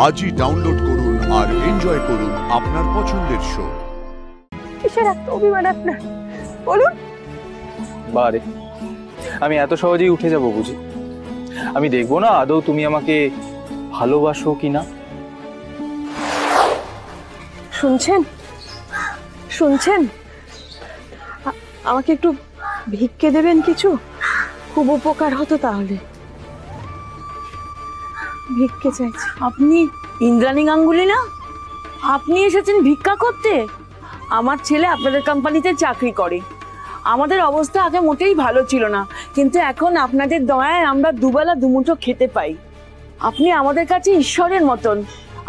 আজই ডাউনলোড করুন আর এনজয় করুন আপনার পছন্দের শো। কিসের এত অভিমান আপনার বলুন? বারে আমি এত সহজেই উঠে যাব বুঝি? আমি দেখবো না আদৌ তুমি আমাকে ভালোবাসো কিনা? শুনছেন শুনছেন, আমাকে একটু ভিক্ষে দেবেন কিছু? খুব উপকার হতো তাহলে। ভিক্ষে চাইছি। আপনি ইন্দ্রাণী গাঙ্গুলি না? আপনি এসেছেন ভিক্ষা করতে? আমার ছেলে আপনাদের কোম্পানিতে চাকরি করে। আমাদের অবস্থা আগে মোটেই ভালো ছিল না, কিন্তু এখন আপনাদের দয়ায় আমরা দুবেলা দুমুঠো খেতে পাই। আপনি আমাদের কাছে ঈশ্বরের মতন।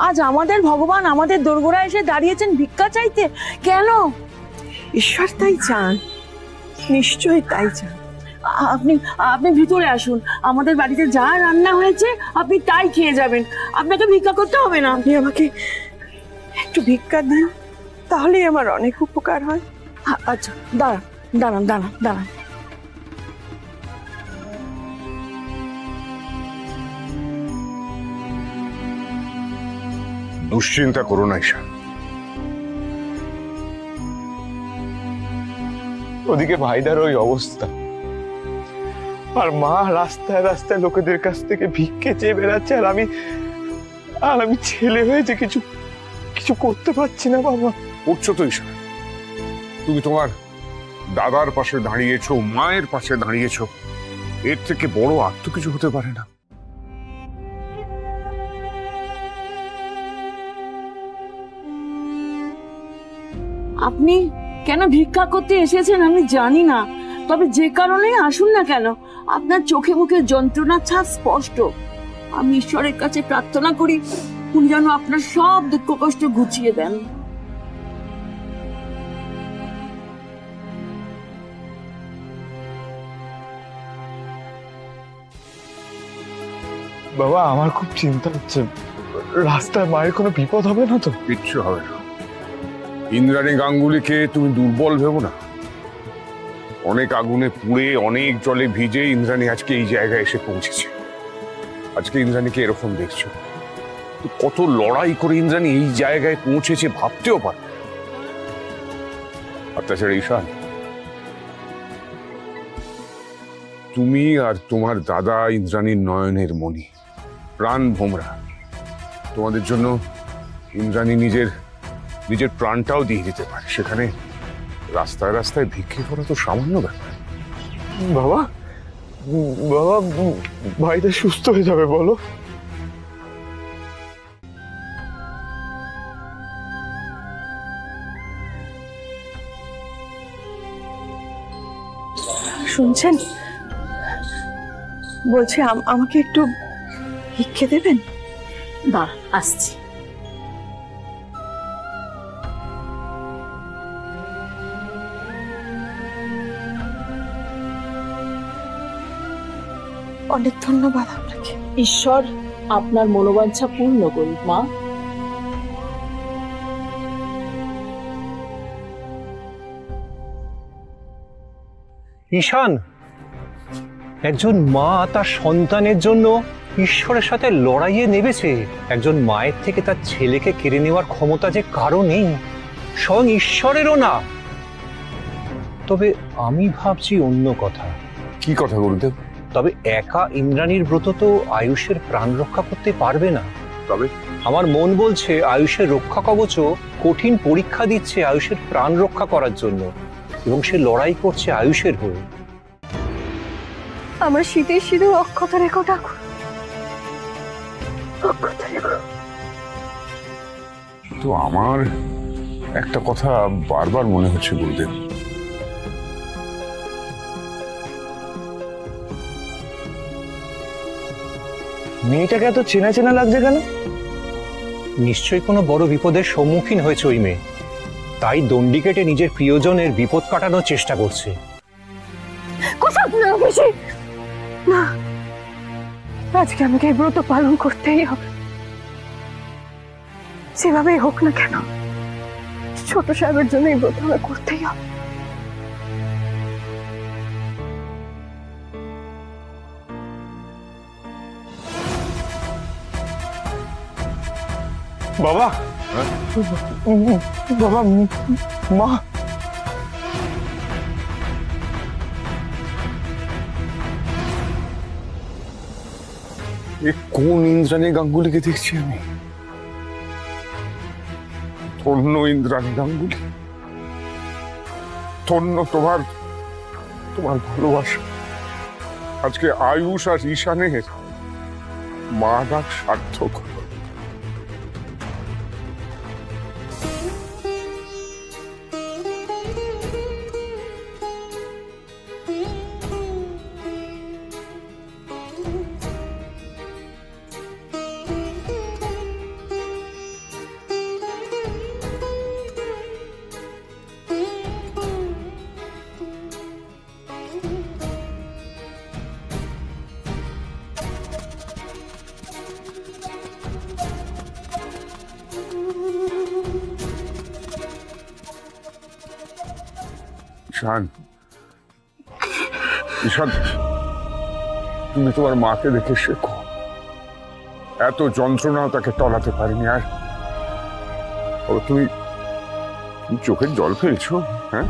আজ আমাদের ভগবান আমাদের দোরগোড়া এসে দাঁড়িয়েছেন ভিক্ষা চাইতে। কেন? ঈশ্বর তাই চান, নিশ্চয়ই তাই চান। আপনি আপনি ভিতরে আসুন, আমাদের বাড়িতে যা রান্না হয়েছে আপনি তাই খেয়ে যাবেন, আপনাকে ভিক্ষা করতে হবে না। আপনি আমাকে একটু ভিক্ষা দিন, তাহলেই আমার অনেক উপকার হয়। আচ্ছা দাঁড়ান দাঁড়ান দাঁড়ান দাঁড়ান। দুশ্চিন্তা করো না ঈশান, ওদিকে ভাইদার ওই অবস্থা, আর মা রাস্তায় রাস্তায় লোকেদের কাছ থেকে ভিক্ষে চেয়ে বেড়াচ্ছে, আর আমি ছেলে হয়েছে কিছু কিছু করতে পারছি না। বাবা উঠছো তো ঈশান, তুমি তোমার দাদার পাশে দাঁড়িয়েছো, মায়ের পাশে দাঁড়িয়েছো, এর থেকে বড় আর তো কিছু হতে পারে না। আপনি কেন ভিক্ষা করতে এসেছেন আমি জানি না, তবে যে কারণে আসুন না কেন, আপনার চোখে মুখে যন্ত্রণার ছাপ স্পষ্ট। আমি ঈশ্বরের কাছে প্রার্থনা করি উনি যেন আপনার সব দুঃখ কষ্ট ঘুচিয়ে দেন। বাবা আমার খুব চিন্তা হচ্ছে, রাস্তায় মায়ের কোনো বিপদ হবে না তো? কিচ্ছু হবে না। ইন্দ্রাণী গাঙ্গুলিকে তুমি দুর্বল ভেবো না। অনেক আগুনে পুড়ে অনেক জলে ভিজে ইন্দ্রাণী আজকে এই জায়গায় এসে পৌঁছেছে। আজকে ইন্দ্রাণীকে এরকম দেখছো, তো কত লড়াই করে ইন্দ্রাণী এই জায়গায় পৌঁছেছে ভাবতেও পারে। আর তাছাড়া ঈশান, তুমি আর তোমার দাদা ইন্দ্রাণীর নয়নের মণি, প্রাণ ভোমরা। তোমাদের জন্য ইন্দ্রাণী নিজের প্রাণটাও দিয়ে দিতে পারে, সেখানে রাস্তায় রাস্তায় ভিক্ষে করা তো সামান্য ব্যাপার। বাবা বাবা ভাইটা সুস্থ হয়ে যাবে বলো? শুনছেন, বলছি আমাকে একটু ভিক্ষে দেবেন? দাঁড়ান আসছি। অনেক ধন্যবাদ আপনাকে। ঈশ্বর আপনার মনোবাঞ্ছা পূর্ণ করুক মা। ঈশান, একজন মা তার সন্তানের জন্য ঈশ্বরের সাথে লড়াইয়ে নেমেছে। একজন মায়ের থেকে তার ছেলেকে কেড়ে নেওয়ার ক্ষমতা যে কারো নেই, স্বয়ং ঈশ্বরেরও না। তবে আমি ভাবছি অন্য কথা। কি কথা গুরুদেব? তবে একা ইন্দ্রাণীর ব্রত তো আয়ুষের প্রাণ রক্ষা করতে পারবে না। তবে আমার মন বলছে আয়ুষের রক্ষা কবচও কঠিন পরীক্ষা দিচ্ছে আয়ুষের প্রাণ রক্ষা করার জন্য, এবং সে লড়াই করছে আয়ুষের হয়ে। আমার শীতের সিঁদুর অক্ষত রেখো ঠাকুর, অক্ষত রেখো। তো আমার একটা কথা বারবার মনে হচ্ছে গুরুদেব, মেয়েটাকে এত চেনা চেনা লাগছে কেন? নিশ্চয়ই কোনো বড় বিপদের সম্মুখীন হয়েছে ওই মেয়ে, তাই দণ্ডি কেটে নিজের প্রিয়জনের বিপদ কাটানোর চেষ্টা করছে। না, আজকে আমাকে এই ব্রত পালন করতেই হবে, সেভাবেই হোক না কেন। ছোট সাহেবের জন্য এই ব্রত আমার করতেই হবে। বাবা, বাবা, মা, এ কোন ইন্দ্রাণী গাঙ্গুলিকে দেখছি আমি? ধন্য ইন্দ্রাণী গাঙ্গুলি, ধন্য তোমার তোমার ভালোবাসা। আজকে আয়ুষ আর ঈশানের মা ডাক সার্থক হলো। ঈশান, ঈশান, তুমি তোমার মাকে দেখে শেখো। এত যন্ত্রণাও তাকে টলাতে পারিনি। আর তুমি চোখের জল ফেলছো? হ্যাঁ,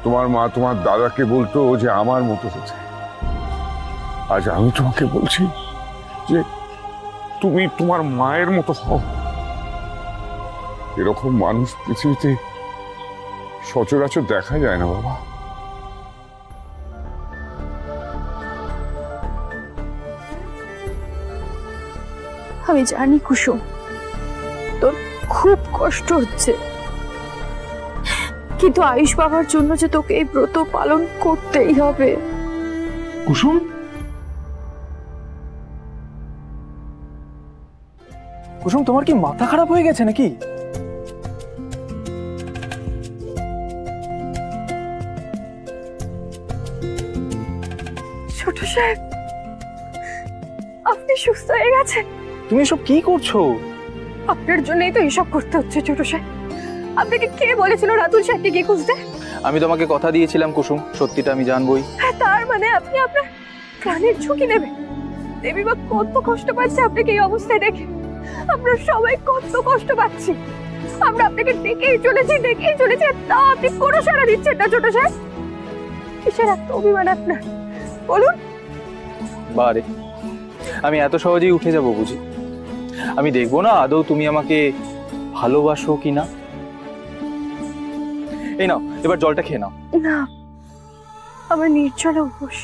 তোমার মা তোমার দাদাকে বলতো যে আমার মতো হতে। আজ আমি তোমাকে বলছি যে তুমি তোমার মায়ের মতো হও। এরকম মানুষ পৃথিবীতে সচরাচর দেখা যায় না বাবা। আমি জানি কুসুম, তোর খুব কষ্ট হচ্ছে, কিন্তু আয়ুষ বাবার জন্য যে তোকে এই ব্রত পালন করতেই হবে। কুসুম, কুসুম, তোমার কি মাথা খারাপ হয়ে গেছে নাকি? ছোট সাহেব, আপনি সুস্থ হয়ে গেছেন? তুমি এসব কি করছো? আপনার জন্যই তো এসব করতে হচ্ছে ছোট সাহেব। আপনাকে কে বলেছিল রাতুল সাহেবকে গিয়ে খুঁজতে? আমি তোমাকে কথা দিয়েছিলাম কুসুম, সত্যিটা আমি জানবই। তার মানে আপনি আপনার প্রাণের ঝুঁকি নেবেন? দেবীমা কত কষ্ট পাচ্ছে আপনাকে এই অবস্থায় দেখে। আমরা সবাই কত কষ্ট পাচ্ছি। আমরা আপনাকে ডেকেই চলেছি, তাও আপনি কোনো সাড়া দিচ্ছেন না ছোট সাহেব। কিসের এত অভিমান আপনার বলুন? বারে, আমি এত সহজেই উঠে যাব বুঝি? আমি দেখবো না আদৌ তুমি আমাকে ভালোবাসো কিনা? এই নাও, এবার জলটা খেয়ে নাও। না, আমার নির্জলা উপোস।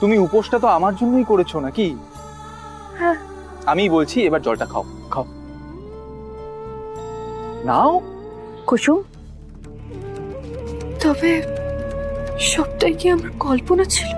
তুমি উপোসটা তো আমার জন্যই করেছো নাকি? হ্যাঁ। আমি বলছি এবার জলটা খাও, খাও নাও। কুসুম, তবে সবটাই কি আমার কল্পনা ছিল?